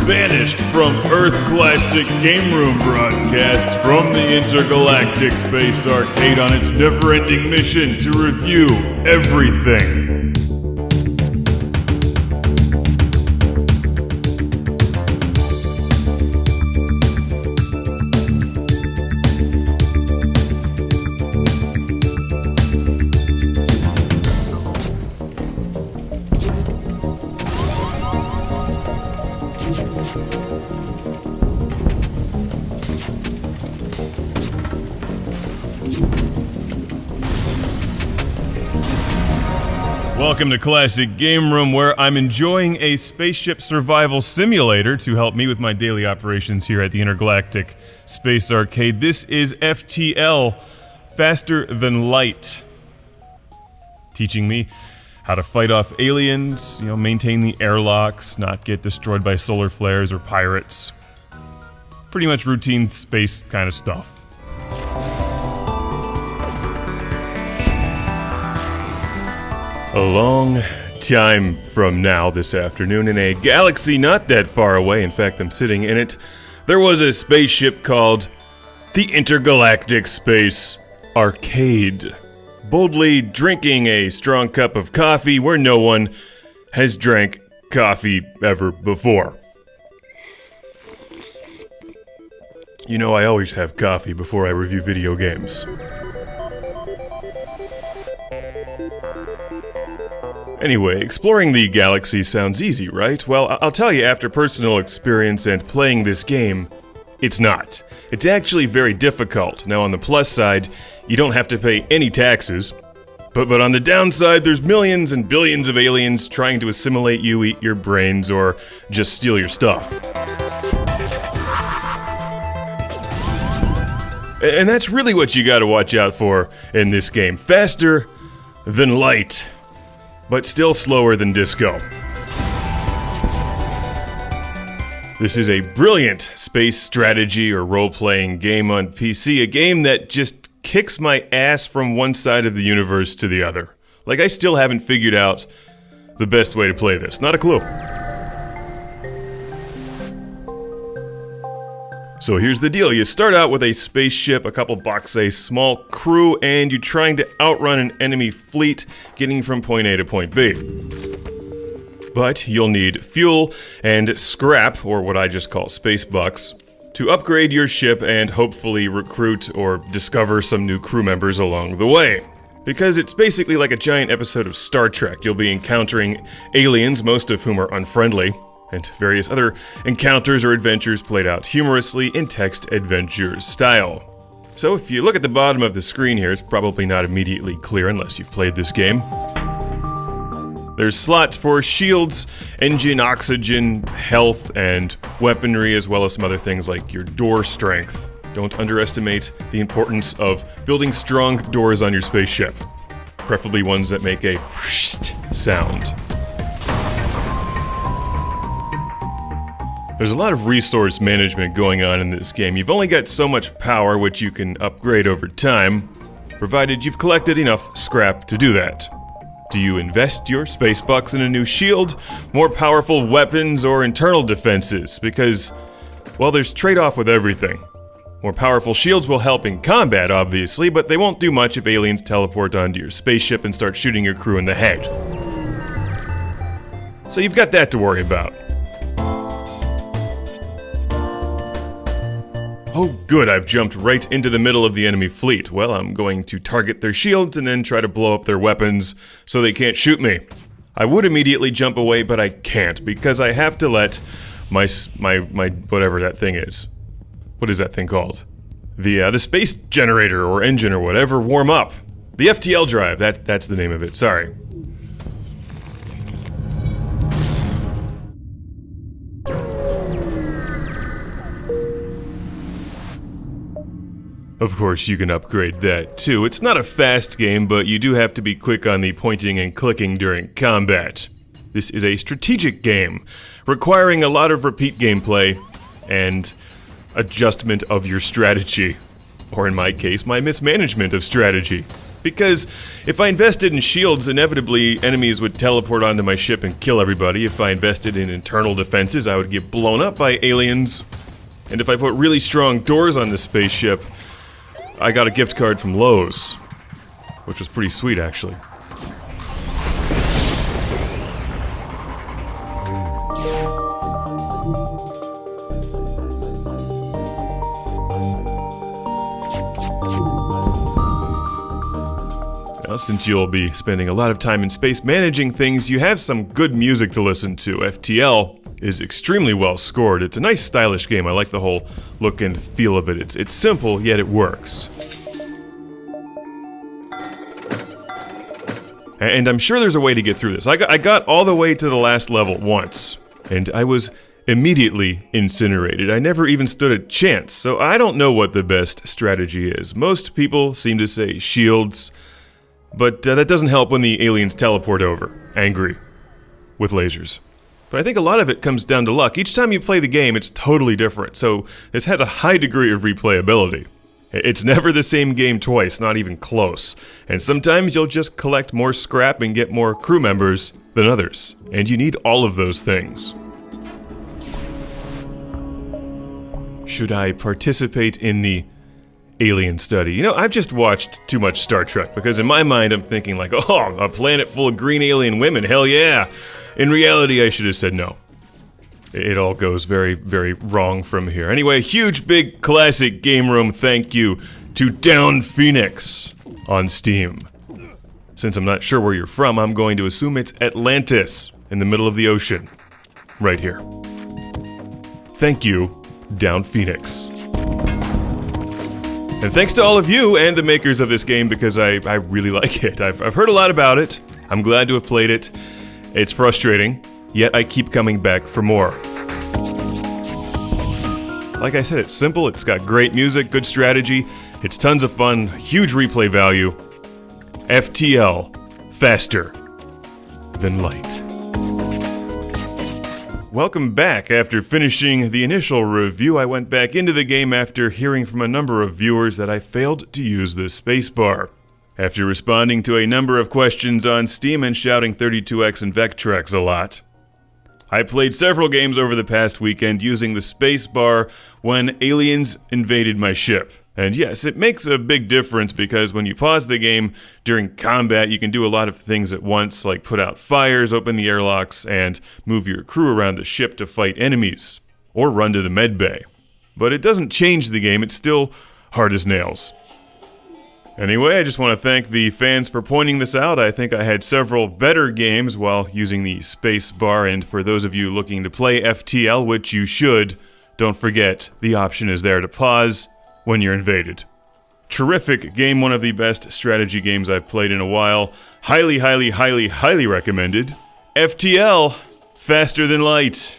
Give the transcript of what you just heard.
Banished from Earth Classic Game Room broadcasts from the Intergalactic Space Arcade on its never-ending mission to review everything. Welcome to Classic Game Room, where I'm enjoying a spaceship survival simulator to help me with my daily operations here at the Intergalactic Space Arcade. This is FTL, Faster Than Light, teaching me how to fight off aliens, maintain the airlocks, not get destroyed by solar flares or pirates. Pretty much routine space kind of stuff. A long time from now this afternoon, in a galaxy not that far away, in fact I'm sitting in it, there was a spaceship called the Intergalactic Space Arcade, boldly drinking a strong cup of coffee where no one has drank coffee ever before. I always have coffee before I review video games. Anyway, exploring the galaxy sounds easy, right? Well, I'll tell you, after personal experience and playing this game, it's not. It's actually very difficult. Now, on the plus side, you don't have to pay any taxes. But on the downside, there's millions and billions of aliens trying to assimilate you, eat your brains, or just steal your stuff. And that's really what you gotta watch out for in this game. Faster than light, but still slower than disco. This is a brilliant space strategy or role-playing game on PC, a game that just kicks my ass from one side of the universe to the other. Like, I still haven't figured out the best way to play this. Not a clue. So here's the deal. You start out with a spaceship, a couple bucks, a small crew, and you're trying to outrun an enemy fleet, getting from point A to point B. But you'll need fuel and scrap, or what I just call space bucks, to upgrade your ship and hopefully recruit or discover some new crew members along the way. Because it's basically like a giant episode of Star Trek. You'll be encountering aliens, most of whom are unfriendly, and various other encounters or adventures played out humorously in text adventure style. So if you look at the bottom of the screen here, it's probably not immediately clear unless you've played this game. There's slots for shields, engine, oxygen, health, and weaponry, as well as some other things like your door strength. Don't underestimate the importance of building strong doors on your spaceship, preferably ones that make a whoosh sound. There's a lot of resource management going on in this game. You've only got so much power, which you can upgrade over time, provided you've collected enough scrap to do that. Do you invest your space bucks in a new shield, more powerful weapons, or internal defenses? Because, well, there's trade-off with everything. More powerful shields will help in combat, obviously, but they won't do much if aliens teleport onto your spaceship and start shooting your crew in the head. So you've got that to worry about. Oh good, I've jumped right into the middle of the enemy fleet. Well, I'm going to target their shields and then try to blow up their weapons so they can't shoot me. I would immediately jump away, but I can't because I have to let my whatever that thing is. What is that thing called? The space generator or engine or whatever warm up. The FTL drive, that's the name of it, sorry. Of course, you can upgrade that too. It's not a fast game, but you do have to be quick on the pointing and clicking during combat. This is a strategic game, requiring a lot of repeat gameplay and adjustment of your strategy. Or in my case, my mismanagement of strategy. Because if I invested in shields, inevitably enemies would teleport onto my ship and kill everybody. If I invested in internal defenses, I would get blown up by aliens. And if I put really strong doors on the spaceship, I got a gift card from Lowe's, which was pretty sweet, actually. Now, since you'll be spending a lot of time in space managing things, you have some good music to listen to. FTL is extremely well scored. It's a nice, stylish game. I like the whole look and feel of it. It's simple, yet it works. And I'm sure there's a way to get through this. I got all the way to the last level once, and I was immediately incinerated. I never even stood a chance, so I don't know what the best strategy is. Most people seem to say shields, but that doesn't help when the aliens teleport over, angry, with lasers. But I think a lot of it comes down to luck. Each time you play the game, it's totally different, so this has a high degree of replayability. It's never the same game twice, not even close. And sometimes you'll just collect more scrap and get more crew members than others. And you need all of those things. Should I participate in the alien study? You know, I've just watched too much Star Trek, because in my mind I'm thinking like, oh, a planet full of green alien women, hell yeah! In reality, I should have said no. It all goes very, very wrong from here. Anyway, huge, big, classic game room thank you to Down Phoenix on Steam. Since I'm not sure where you're from, I'm going to assume it's Atlantis, in the middle of the ocean. Right here. Thank you, Down Phoenix. And thanks to all of you and the makers of this game, because I really like it. I've heard a lot about it. I'm glad to have played it. It's frustrating, yet I keep coming back for more. Like I said, it's simple, it's got great music, good strategy, it's tons of fun, huge replay value. FTL, faster than light. Welcome back. After finishing the initial review, I went back into the game after hearing from a number of viewers that I failed to use the spacebar. After responding to a number of questions on Steam and shouting 32X and Vectrex a lot, I played several games over the past weekend using the spacebar when aliens invaded my ship. And yes, it makes a big difference because when you pause the game during combat, you can do a lot of things at once, like put out fires, open the airlocks, and move your crew around the ship to fight enemies, or run to the medbay. But it doesn't change the game, it's still hard as nails. Anyway, I just want to thank the fans for pointing this out. I think I had several better games while using the space bar, and for those of you looking to play FTL, which you should, don't forget, the option is there to pause when you're invaded. Terrific game, one of the best strategy games I've played in a while. Highly, highly, highly, highly recommended. FTL, faster than light.